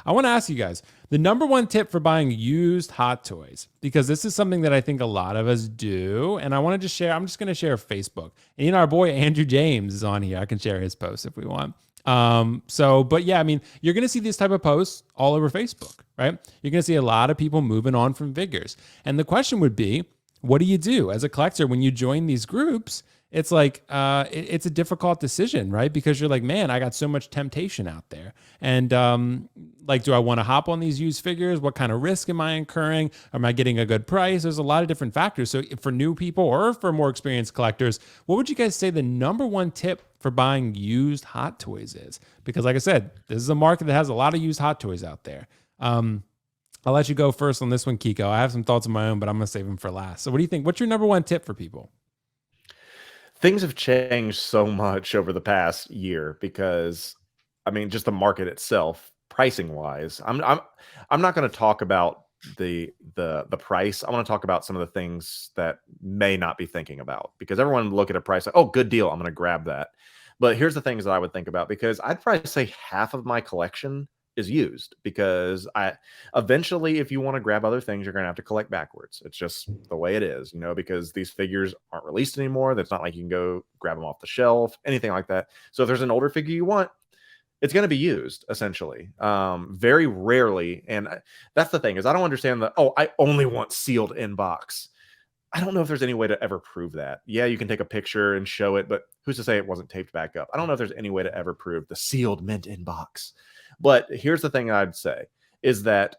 I want to ask you guys the number one tip for buying used hot toys, because this is something that I think a lot of us do. And I want to just share, I'm just going to share Facebook. And our boy Andrew James is on here. I can share his post if we want. But yeah, I mean, you're going to see these type of posts all over Facebook, right? You're going to see a lot of people moving on from figures. And the question would be, what do you do as a collector when you join these groups? It's like it's a difficult decision, right? Because you're like, man, I got so much temptation out there, and like, do I want to hop on these used figures? What kind of risk am I incurring? Am I getting a good price? There's a lot of different factors. So for new people or for more experienced collectors, what would you guys say the number one tip for buying used hot toys is? Because like I said, this is a market that has a lot of used hot toys out there. I'll let you go first on this one, Kiko. I have some thoughts of my own, but I'm going to save them for last. So what do you think? What's your number one tip for people? Things have changed so much over the past year because, I mean, just the market itself, pricing wise. I'm not going to talk about the price. I want to talk about some of the things that may not be thinking about, because everyone look at a price like, oh, good deal, I'm going to grab that. But here's the things that I would think about, because I'd probably say half of my collection is used, because eventually, if you want to grab other things, you're going to have to collect backwards. It's just the way it is, because these figures aren't released anymore. That's not like you can go grab them off the shelf, anything like that. So if there's an older figure you want, it's going to be used essentially. Very rarely. And that's the thing, is I don't understand I only want sealed in box. I don't know if there's any way to ever prove that. Yeah, you can take a picture and show it, but who's to say it wasn't taped back up? I don't know if there's any way to ever prove the sealed mint in box. But here's the thing I'd say is that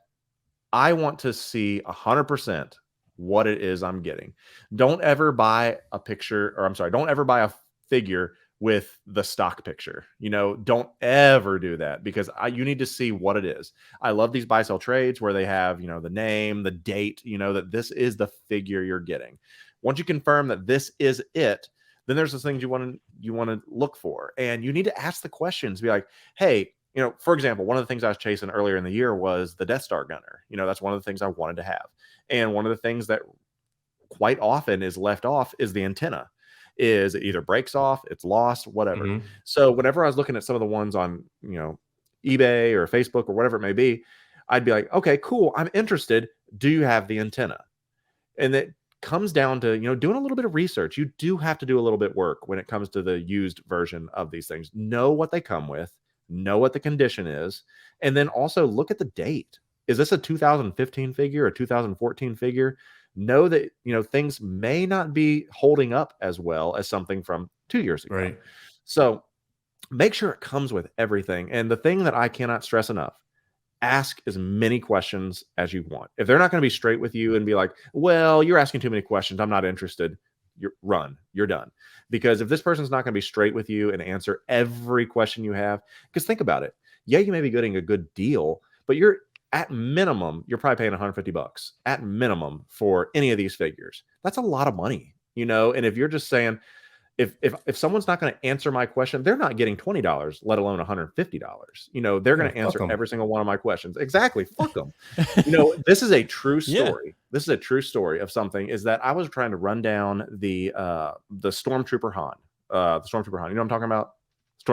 I want to see 100% what it is I'm getting. Don't ever buy a picture, or I'm sorry, don't ever buy a figure with the stock picture. Don't ever do that, because you need to see what it is. I love these buy sell trades where they have, the name, the date, that this is the figure you're getting. Once you confirm that this is it, then there's those things you want to look for, and you need to ask the questions. Be like, hey, for example, one of the things I was chasing earlier in the year was the Death Star gunner. That's one of the things I wanted to have. And one of the things that quite often is left off is the antenna. Is it either breaks off, it's lost, whatever. Mm-hmm. So whenever I was looking at some of the ones on, eBay or Facebook or whatever it may be, I'd be like, okay, cool, I'm interested. Do you have the antenna? And it comes down to, doing a little bit of research. You do have to do a little bit of work when it comes to the used version of these things. Know what they come with. Know what the condition is, and then also look at the date. Is this a 2015 figure, a 2014 figure? Know that, things may not be holding up as well as something from 2 years ago. Right. So make sure it comes with everything. And the thing that I cannot stress enough, ask as many questions as you want. If they're not going to be straight with you and be like, well, you're asking too many questions, I'm not interested, you're done. Because if this person's not going to be straight with you and answer every question you have, because think about it. Yeah, you may be getting a good deal, but you're at minimum, you're probably paying $150 at minimum for any of these figures. That's a lot of money, and if you're just saying, if someone's not going to answer my question, they're not getting $20, let alone $150. They're going to answer every single one of my questions. Exactly. Fuck them. This is a true story. Yeah. This is a true story of something, is that I was trying to run down the Stormtrooper Han. The Stormtrooper Han. You know what I'm talking about?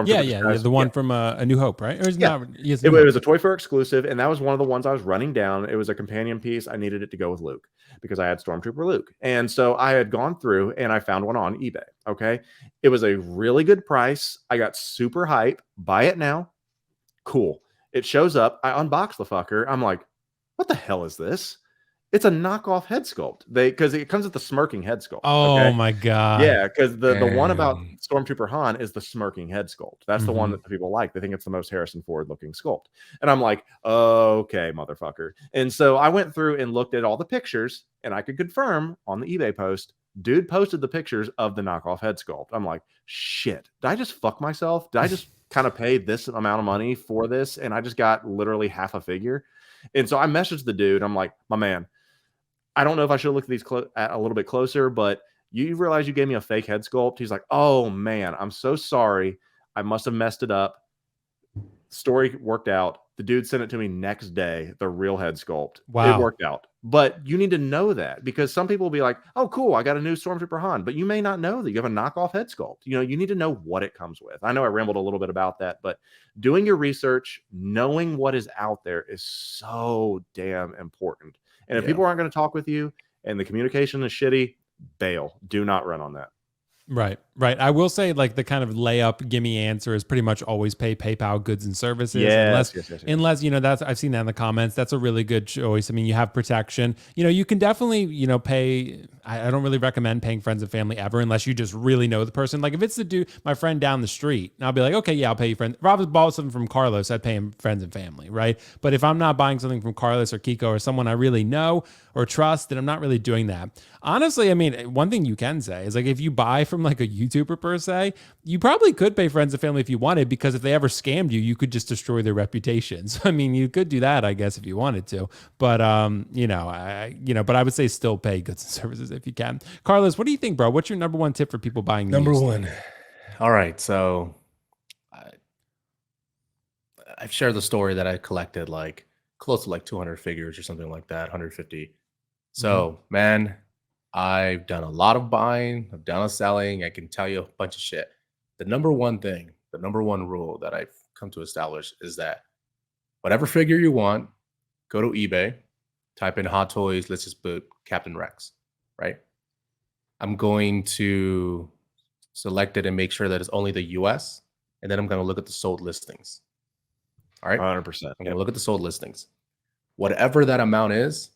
Yeah, the one from A New Hope, right? Or is yeah. Not, it was a Toy Fair exclusive, and that was one of the ones I was running down. It was a companion piece. I needed it to go with Luke because I had Stormtrooper Luke. And so I had gone through and I found one on eBay. Okay. It was a really good price. I got super hype. Buy it now. Cool. It shows up. I unbox the fucker. I'm like, what the hell is this? It's a knockoff head sculpt. Because it comes with the smirking head sculpt. Oh my God. Yeah, because the one about Stormtrooper Han is the smirking head sculpt. That's the one that the people like. They think it's the most Harrison Ford looking sculpt. And I'm like, okay, motherfucker. And so I went through and looked at all the pictures, and I could confirm on the eBay post, dude posted the pictures of the knockoff head sculpt. I'm like, shit, did I just fuck myself? Did I just kind of pay this amount of money for this? And I just got literally half a figure. And so I messaged the dude. I'm like, my man, I don't know if I should have looked at these a little bit closer, but you realize you gave me a fake head sculpt? He's like, oh man, I'm so sorry. I must have messed it up. Story worked out. The dude sent it to me next day, the real head sculpt. Wow. It worked out. But you need to know that, because some people will be like, oh, cool, I got a new Stormtrooper Han. But you may not know that you have a knockoff head sculpt. You need to know what it comes with. I know I rambled a little bit about that, but doing your research, knowing what is out there is so damn important. And if Yeah. people aren't going to talk with you and the communication is shitty, bail. Do not run on that. Right. I will say, like, the kind of layup gimme answer is pretty much always pay PayPal goods and services. Yes. Unless, that's, I've seen that in the comments. That's a really good choice. I mean, you have protection. You can definitely, pay. I don't really recommend paying friends and family ever, unless you just really know the person. Like, if it's the dude, my friend down the street, and I'll be like, okay, yeah, I'll pay you friends. If Rob bought something from Carlos, I'd pay him friends and family, right? But if I'm not buying something from Carlos or Kiko or someone I really know or trust, then I'm not really doing that. Honestly, I mean, one thing you can say is, like, if you buy from like a YouTuber per se, you probably could pay friends and family if you wanted, because if they ever scammed you, you could just destroy their reputation. So, I mean, you could do that, I guess, if you wanted to. But but I would say still pay goods and services if you can. Carlos, what do you think, bro? What's your number one tip for people buying Number used? one. All right, so I've shared the story that I collected like close to like 200 figures or something like that, 150. So, man, I've done a lot of buying, I've done a selling. I can tell you a bunch of shit. The number one thing, the number one rule that I've come to establish is that whatever figure you want, go to eBay, type in Hot Toys, let's just put Captain Rex, right? I'm going to select it and make sure that it's only the US, and then I'm going to look at the sold listings. All right? 100%. I'm going to look at the sold listings. Whatever that amount is,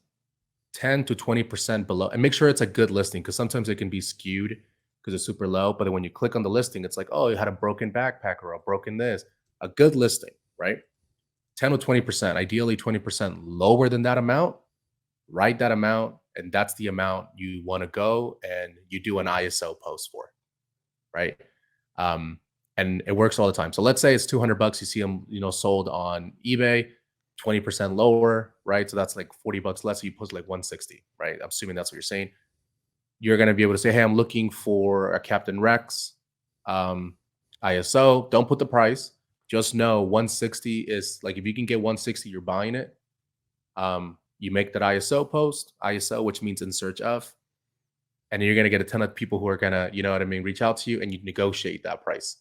10 to 20% below, and make sure it's a good listing, because sometimes it can be skewed because it's super low. But then when you click on the listing, it's like, oh, you had a broken backpack or a broken this. A good listing, right? 10 to 20%, ideally 20% lower than that amount. Write that amount, and that's the amount you want to go and you do an ISO post for, right? And it works all the time. So let's say it's $200. You see them, sold on eBay, 20% lower, right? So that's like $40 less. So you post like 160, right? I'm assuming that's what you're saying. You're going to be able to say, hey, I'm looking for a Captain Rex ISO. Don't put the price. Just know 160 is like, if you can get 160, you're buying it. You make that ISO post, ISO, which means in search of, and you're going to get a ton of people who are going to, reach out to you, and you negotiate that price.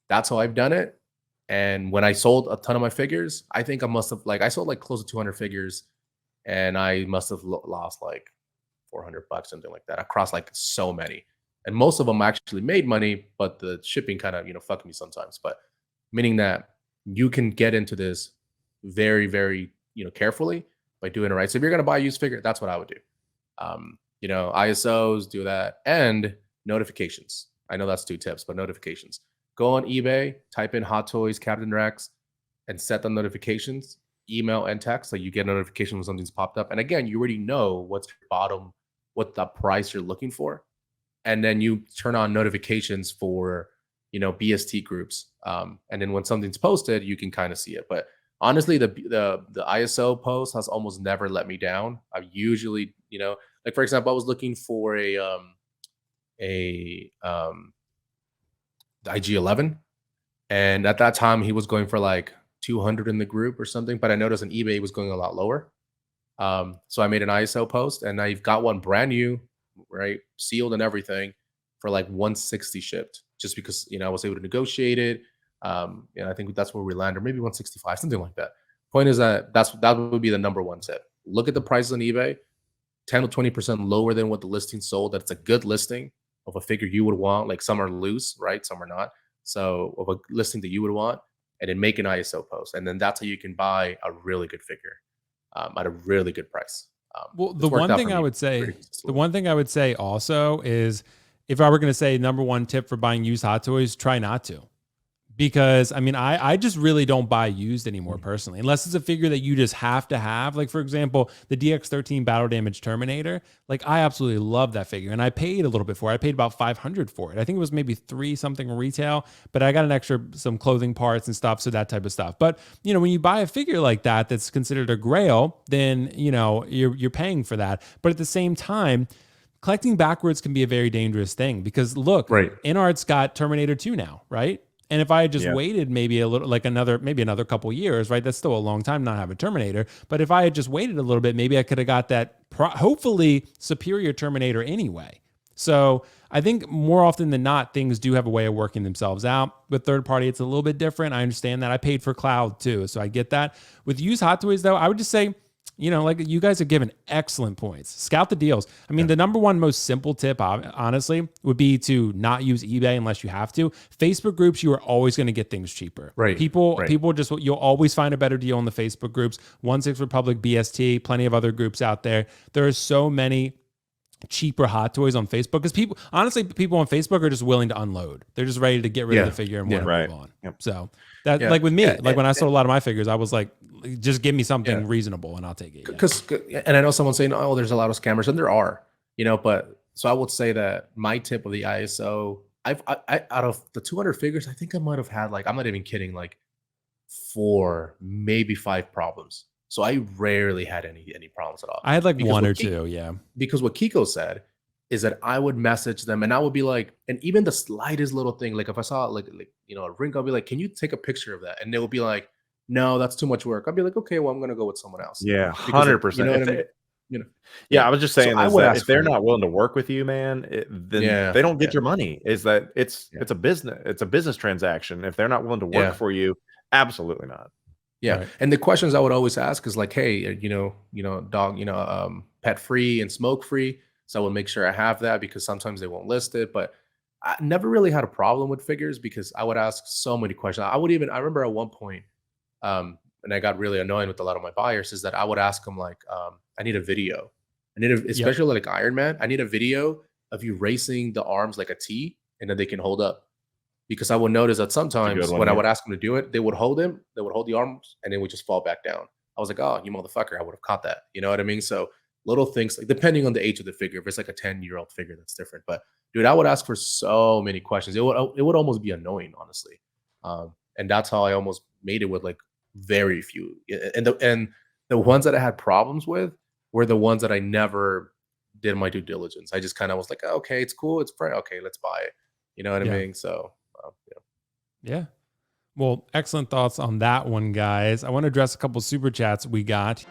That's how I've done it. And when I sold a ton of my figures, I think I sold like close to 200 figures, and I must have lost like $400, something like that, across like so many. And most of them actually made money, but the shipping kind of, fucked me sometimes. But meaning that you can get into this very, very, carefully by doing it right. So if you're going to buy a used figure, that's what I would do. ISOs, do that, and notifications. I know that's 2 tips, but notifications. Go on eBay, type in Hot Toys Captain Rex, and set the notifications, email and text, so you get a notification when something's popped up. And again, you already know what's your bottom, what the price you're looking for, and then you turn on notifications for BST groups. And then when something's posted, you can kind of see it. But honestly, the ISO post has almost never let me down. I usually, like for example, I was looking for the IG-11, and at that time he was going for like 200 in the group or something, but I noticed on eBay he was going a lot lower. So I made an ISO post, and I've got one brand new, right, sealed and everything, for like 160 shipped, just because I was able to negotiate it. I think that's where we landed, or maybe 165, something like that. Point is that that would be the number one tip. Look at the prices on eBay, 10 to 20% lower than what the listing sold. That's a good listing of a figure you would want. Like, some are loose, right? Some are not. So of a listing that you would want, and then make an ISO post. And then that's how you can buy a really good figure at a really good price. Well, the one thing I would say also is, if I were going to say number one tip for buying used Hot Toys, try not to. Because I mean, I just really don't buy used anymore personally, unless it's a figure that you just have to have. Like, for example, the DX13 Battle Damage Terminator. Like, I absolutely love that figure, and I paid a little bit for it. I paid about $500 for it. I think it was maybe $3 something retail, but I got an extra, some clothing parts and stuff, so that type of stuff. But when you buy a figure like that that's considered a grail, then you're paying for that. But at the same time, collecting backwards can be a very dangerous thing, because look, right, InArt's got Terminator 2 now, right? And if I had just Yeah. waited maybe a little, like maybe another couple years, right? That's still a long time not have a Terminator. But if I had just waited a little bit, maybe I could have got that hopefully superior Terminator anyway. So I think more often than not, things do have a way of working themselves out. With third party, it's a little bit different. I understand that. I paid for cloud too, so I get that. With used Hot Toys though, I would just say, you know, like you guys have given excellent points. Scout the deals. I mean, the number one most simple tip, honestly, would be to not use eBay unless you have to. Facebook groups, you are always going to get things cheaper. Right. People just, you'll always find a better deal in the Facebook groups. 16 Republic, BST, plenty of other groups out there. There are so many cheaper Hot Toys on Facebook because people on Facebook are just willing to unload. They're just ready to get rid of the figure and want to move on. Yep. So that like with me, like when I sold a lot of my figures, I was like, just give me something reasonable and I'll take it. Because and I know someone's saying, oh, there's a lot of scammers, and there are, you know, but so I would say that my tip of the ISO, I out of the 200 figures, I think I might have had, like, I'm not even kidding, like 4, maybe 5 problems. So I rarely had any problems at all. I had like one or two, yeah. Because what Kiko said is that I would message them and I would be like, and even the slightest little thing, like if I saw like you know, a ring, I'll be like, can you take a picture of that? And they will be like, no, that's too much work. I'll be like, okay, well, I'm gonna go with someone else. Yeah, Because, 100%. you know what I mean? You know, Yeah, I was just saying I is would that ask if they're for it. not willing to work with you, man, then they don't get your money. Is that it's a business transaction. If they're not willing to work for you, absolutely not. Yeah. Right. And the questions I would always ask is like, hey, dog, pet free and smoke free. So I will make sure I have that because sometimes they won't list it. But I never really had a problem with figures because I would ask so many questions. I remember at one point, and I got really annoying with a lot of my buyers, is that I would ask them like, I need a video. Especially like Iron Man, I need a video of you racing the arms like a T and then they can hold up. Because I would notice that sometimes when I would ask them to do it, they would hold the arms, and they would just fall back down. I was like, oh, you motherfucker, I would have caught that. You know what I mean? So little things, like depending on the age of the figure, if it's like a 10-year-old figure, that's different. But dude, I would ask for so many questions. It would almost be annoying, honestly. And that's how I almost made it with like very few. And the ones that I had problems with were the ones that I never did my due diligence. I just kind of was like, oh, okay, it's cool, it's free. Okay, let's buy it. You know what I mean? So. Yeah. Well, excellent thoughts on that one, guys. I want to address a couple super chats we got.